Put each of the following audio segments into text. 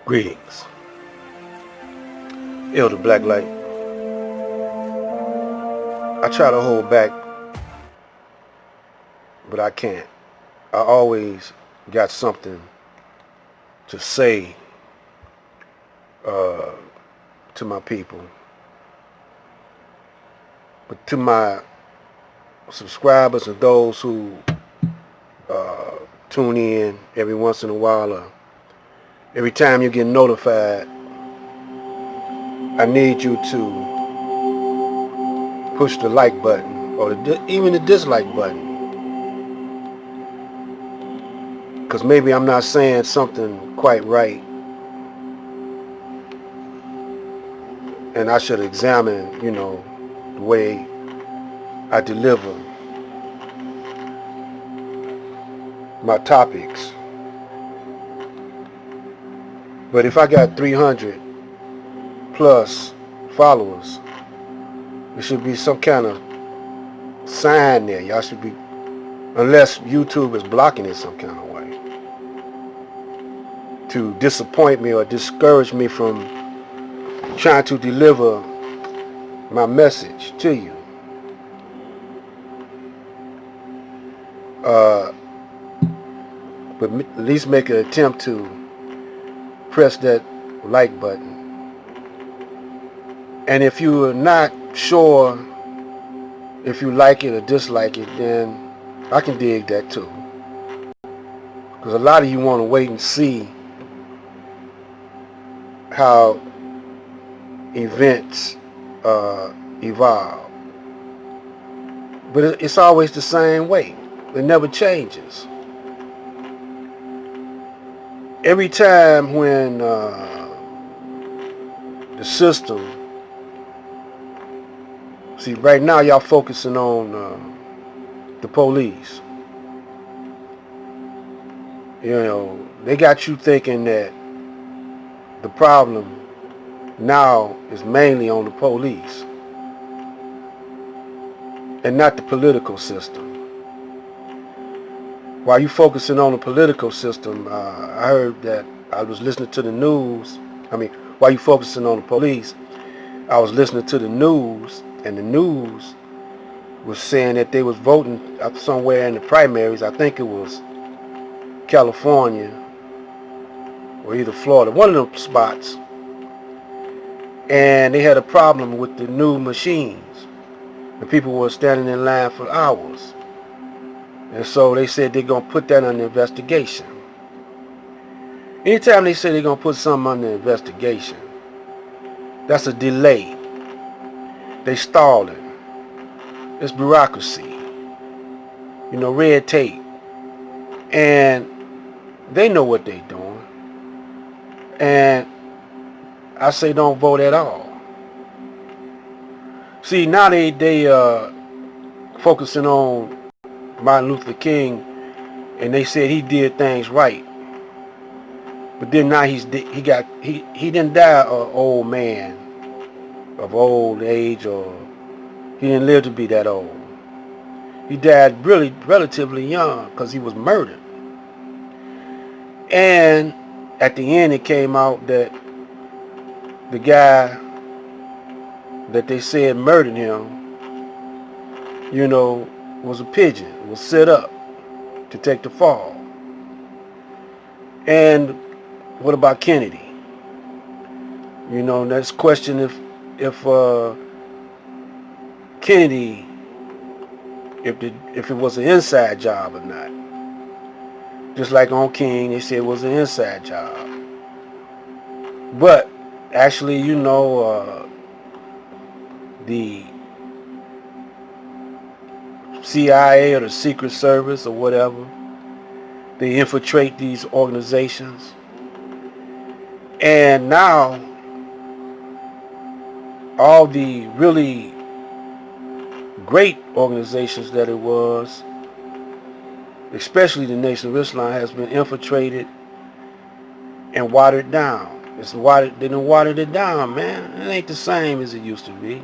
Greetings. Elder Blacklight. I try to hold back, but I can't. I always got something to say uh, to my people. But to my subscribers and those who uh, tune in every once in a while or every time you get notified, I need you to push the like button or even the dislike button. Because maybe I'm not saying something quite right and I should examine, the way I deliver my topics. But if I got 300 plus followers, there should be some kind of sign there. Y'all should be, unless YouTube is blocking it some kind of way, to disappoint me or discourage me from trying to deliver my message to you. But at least make an attempt to press that like button. And if you are not sure if you like it or dislike it, then I can dig that too. Because a lot of you want to wait and see how events evolve. But it's always the same way. It never changes. Every time when the system, see, right now y'all focusing on the police. They got you thinking that the problem now is mainly on the police and not the political system. While you focusing on the political system, I heard that I was listening to the news. While you focusing on the police, I was listening to the news, and the news was saying that they was voting somewhere in the primaries. I think it was California or either Florida, one of them spots. And they had a problem with the new machines. The people were standing in line for hours. And so they said they're going to put that under investigation. Anytime they say they're going to put something under investigation, that's a delay. They stalling. It's bureaucracy. Red tape. And they know what they're doing. And I say don't vote at all. See, now they focusing on Martin Luther King, and they said he did things right. But then now he didn't die an old man of old age, or he didn't live to be that old. He died really relatively young because he was murdered. And at the end it came out that the guy that they said murdered him, was a pigeon, was set up to take the fall. And what about Kennedy? That's question if Kennedy, if it was an inside job or not. Just like on King, they said it was an inside job. But actually, the CIA or the Secret Service or whatever, they infiltrate these organizations. And now, all the really great organizations that it was, especially the Nation of Islam, has been infiltrated and watered down. They done watered it down, man. It ain't the same as it used to be.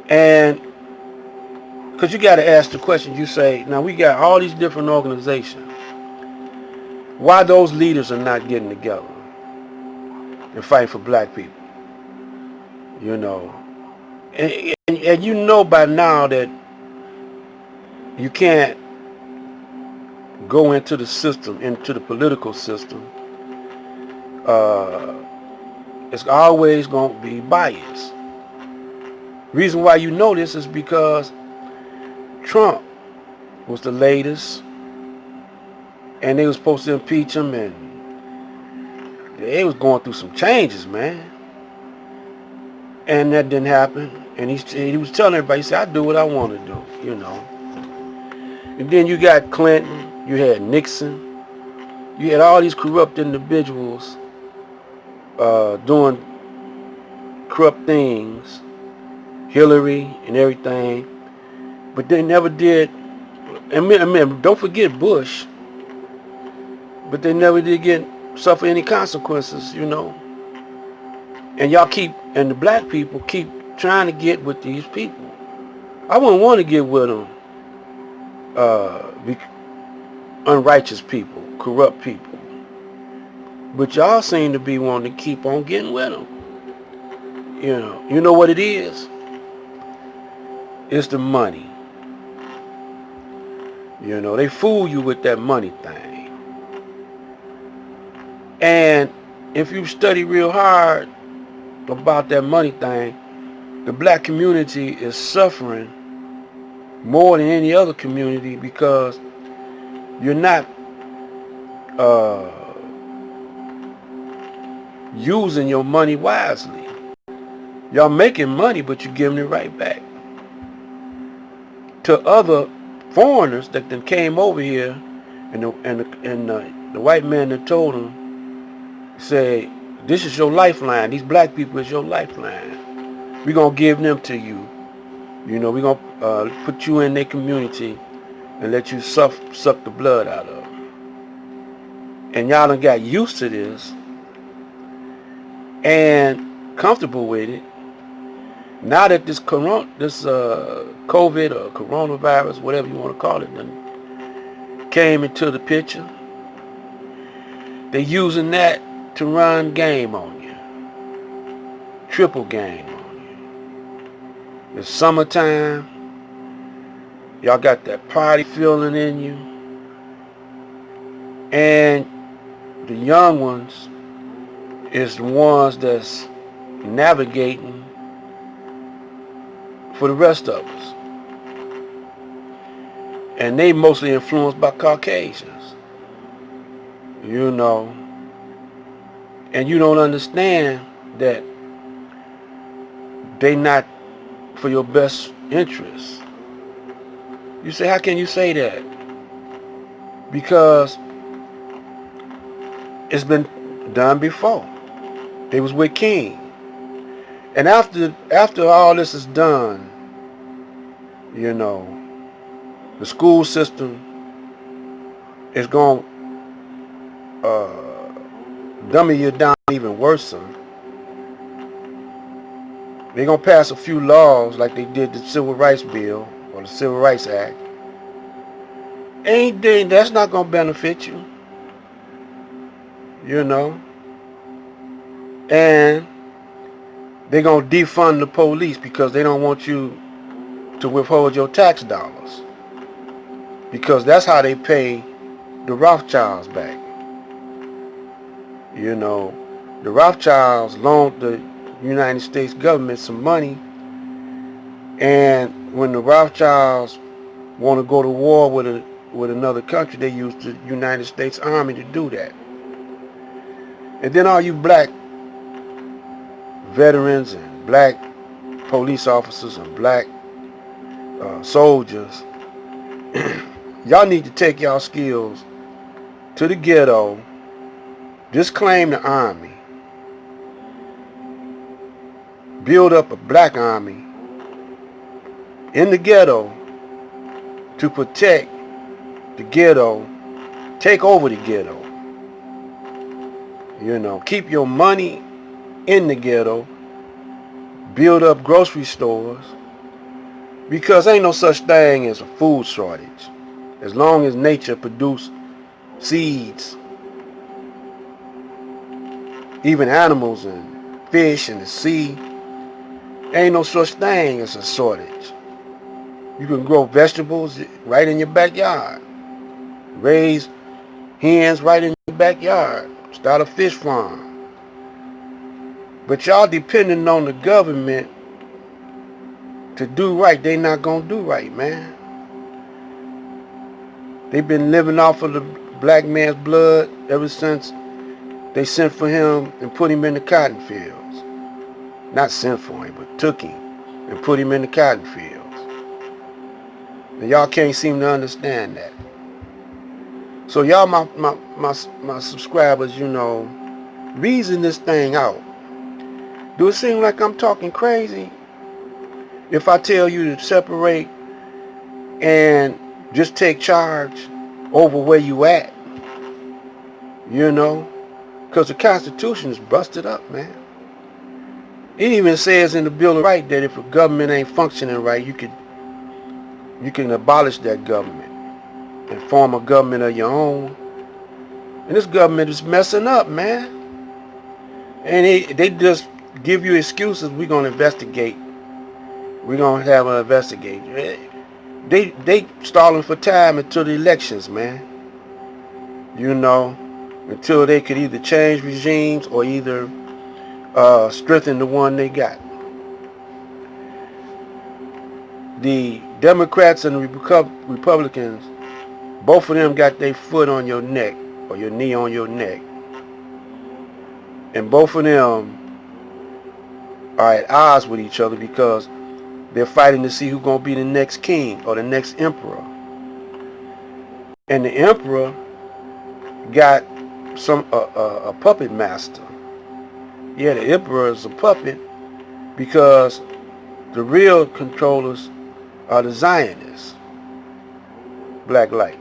And because you got to ask the question, you say, now we got all these different organizations. Why those leaders are not getting together and fighting for black people, you know. And you know by now that you can't go into the system, into the political system. It's always going to be biased. Reason why you know this is because Trump was the latest, and they was supposed to impeach him, and they was going through some changes, man. And that didn't happen. And he was telling everybody, he said, I do what I want to do, you know. And then you got Clinton, you had Nixon, you had all these corrupt individuals doing corrupt things, Hillary and everything, but they never did. And don't forget Bush, but they never did suffer any consequences, you know. And and the black people keep trying to get with these people. I wouldn't want to get with them, unrighteous people, corrupt people. But y'all seem to be wanting to keep on getting with them. You know what it is? It's the money. You know, they fool you with that money thing. And if you study real hard about that money thing, the black community is suffering more than any other community because you're not using your money wisely. Y'all making money, but you're giving it right back to other foreigners that then came over here, and the white man that told them, say, this is your lifeline. These black people is your lifeline. We're gonna give them to you. You know, we're gonna put you in their community and let you suck the blood out of them. And y'all done got used to this and comfortable with it. Now that this COVID or coronavirus, whatever you want to call it, then came into the picture, they using that to run game on you, triple game on you. It's summertime, y'all got that party feeling in you, and the young ones is the ones that's navigating for the rest of us. And they mostly influenced by Caucasians. You know. And you don't understand that they not for your best interest. You say, how can you say that? Because it's been done before. They was with King. And after all this is done, you know, the school system is going to dummy you down even worse. They're going to pass a few laws like they did the Civil Rights Bill or the Civil Rights Act. That's not going to benefit you. You know. And they're going to defund the police because they don't want you to withhold your tax dollars. Because that's how they pay the Rothschilds back. You know, the Rothschilds loaned the United States government some money, and when the Rothschilds want to go to war with another country, they use the United States Army to do that. And then all you black veterans and black police officers and black soldiers, y'all need to take y'all skills to the ghetto, disclaim the army, build up a black army in the ghetto to protect the ghetto, take over the ghetto. You know, keep your money in the ghetto, build up grocery stores, because ain't no such thing as a food shortage. As long as nature produces seeds even animals and fish in the sea. Ain't no such thing as a shortage. You can grow vegetables right in your backyard. Raise hens right in your backyard. Start a fish farm. But y'all depending on the government to do right. They not gonna do right, man. They've been living off of the black man's blood ever since they sent for him and put him in the cotton fields. Not sent for him, but took him and put him in the cotton fields. And y'all can't seem to understand that. So y'all, my subscribers, reason this thing out. Do it seem like I'm talking crazy if I tell you to separate and just take charge over where you at? Because the Constitution is busted up, man. It even says in the Bill of Rights that if a government ain't functioning right, you can abolish that government and form a government of your own. And this government is messing up, man. And they just give you excuses. We're going to investigate. We're going to have an investigation. They stalling for time until the elections, man. Until they could either change regimes or either strengthen the one they got. The Democrats and the Republicans, both of them got their foot on your neck or your knee on your neck. And both of them are at odds with each other because they're fighting to see who's going to be the next king or the next emperor. And the emperor got a puppet master. Yeah, the emperor is a puppet because the real controllers are the Zionists. Black light.